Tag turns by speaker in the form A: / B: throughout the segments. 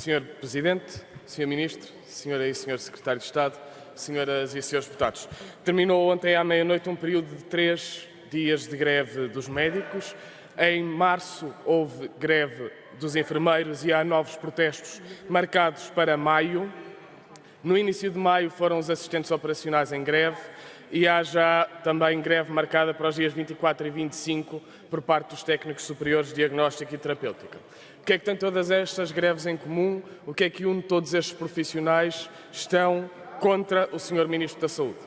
A: Sr. Presidente, Sr. Ministro, Sra. e Sr. Secretário de Estado, Senhoras e Srs. Deputados. Terminou ontem à meia-noite um período de 3 dias de greve dos médicos. Em março houve greve dos enfermeiros e há novos protestos marcados para maio. No início de maio foram os assistentes operacionais em greve e há já também greve marcada para os dias 24 e 25 por parte dos técnicos superiores de diagnóstica e terapêutica. O que é que têm todas estas greves em comum? O que é que une todos estes profissionais? Estão contra o Sr. Ministro da Saúde.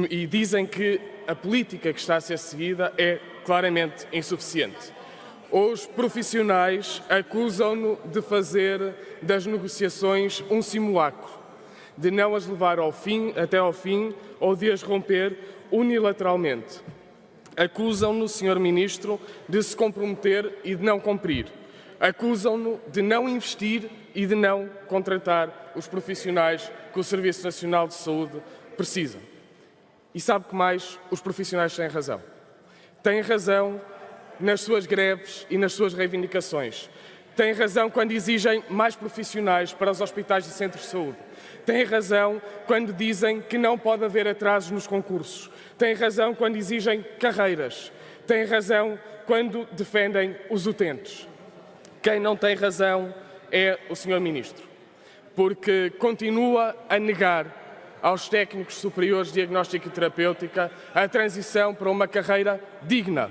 A: E dizem que a política que está a ser seguida é claramente insuficiente. Os profissionais acusam-no de fazer das negociações um simulacro, de não as levar até ao fim ou de as romper unilateralmente. Acusam-no, Sr. Ministro, de se comprometer e de não cumprir. Acusam-no de não investir e de não contratar os profissionais que o Serviço Nacional de Saúde precisa. E sabe que mais? Os profissionais têm razão. Têm razão nas suas greves e nas suas reivindicações. Têm razão quando exigem mais profissionais para os hospitais e centros de saúde. Têm razão quando dizem que não pode haver atrasos nos concursos. Têm razão quando exigem carreiras. Têm razão quando defendem os utentes. Quem não tem razão é o Sr. Ministro, porque continua a negar aos técnicos superiores de diagnóstica e terapêutica a transição para uma carreira digna,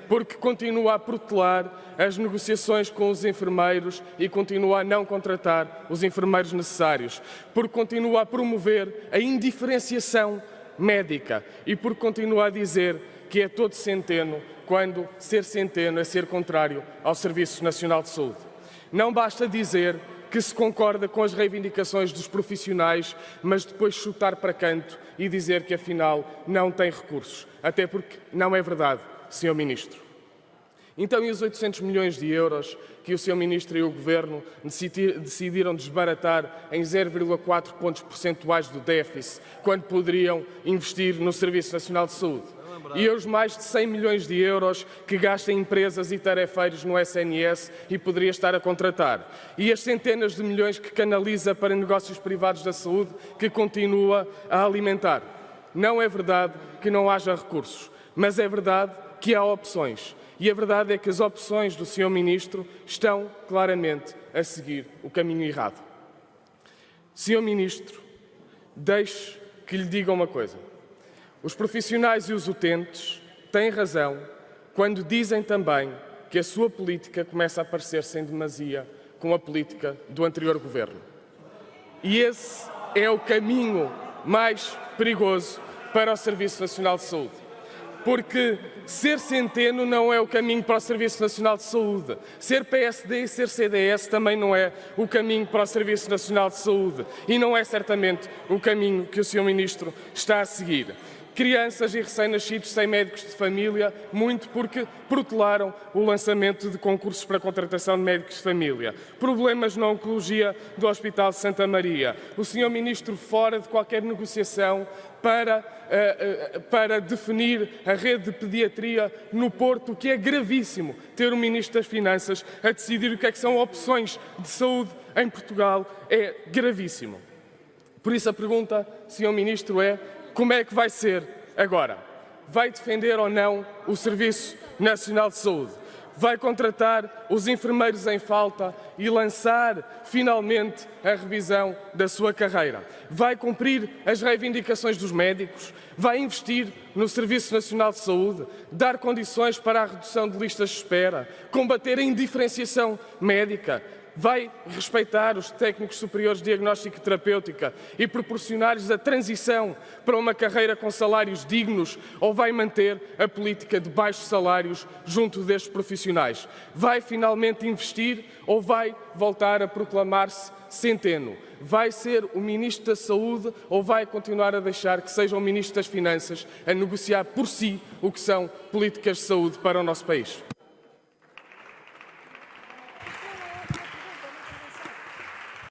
A: porque continua a protelar as negociações com os enfermeiros e continua a não contratar os enfermeiros necessários, porque continua a promover a indiferenciação médica e porque continua a dizer que é todo centeno, quando ser centeno é ser contrário ao Serviço Nacional de Saúde. Não basta dizer que se concorda com as reivindicações dos profissionais, mas depois chutar para canto e dizer que afinal não tem recursos, até porque não é verdade, Sr. Ministro. Então, e os 800 milhões de euros que o Sr. Ministro e o Governo decidiram desbaratar em 0,4 pontos percentuais do déficit, quando poderiam investir no Serviço Nacional de Saúde? E os mais de 100 milhões de euros que gastam empresas e tarefeiros no SNS e poderia estar a contratar? E as centenas de milhões que canaliza para negócios privados da saúde que continua a alimentar? Não é verdade que não haja recursos, mas é verdade que há opções. E a verdade é que as opções do Sr. Ministro estão claramente a seguir o caminho errado. Sr. Ministro, deixe que lhe diga uma coisa. Os profissionais e os utentes têm razão quando dizem também que a sua política começa a parecer-se em demasia com a política do anterior governo. E esse é o caminho mais perigoso para o Serviço Nacional de Saúde. Porque ser centeno não é o caminho para o Serviço Nacional de Saúde. Ser PSD e ser CDS também não é o caminho para o Serviço Nacional de Saúde. E não é certamente o caminho que o Sr. Ministro está a seguir. Crianças e recém-nascidos sem médicos de família, muito porque protelaram o lançamento de concursos para a contratação de médicos de família. Problemas na oncologia do Hospital de Santa Maria. O Sr. Ministro fora de qualquer negociação para definir a rede de pediatria no Porto, o que é gravíssimo ter o Ministro das Finanças a decidir o que é que são opções de saúde em Portugal. É gravíssimo. Por isso a pergunta, Sr. Ministro, é: como é que vai ser agora? Vai defender ou não o Serviço Nacional de Saúde? Vai contratar os enfermeiros em falta e lançar finalmente a revisão da sua carreira? Vai cumprir as reivindicações dos médicos? Vai investir no Serviço Nacional de Saúde? Dar condições para a redução de listas de espera? Combater a indiferenciação médica? Vai respeitar os técnicos superiores de diagnóstica e terapêutica e proporcionar-lhes a transição para uma carreira com salários dignos, ou vai manter a política de baixos salários junto destes profissionais? Vai finalmente investir ou vai voltar a proclamar-se centeno? Vai ser o Ministro da Saúde ou vai continuar a deixar que seja o Ministro das Finanças a negociar por si o que são políticas de saúde para o nosso país?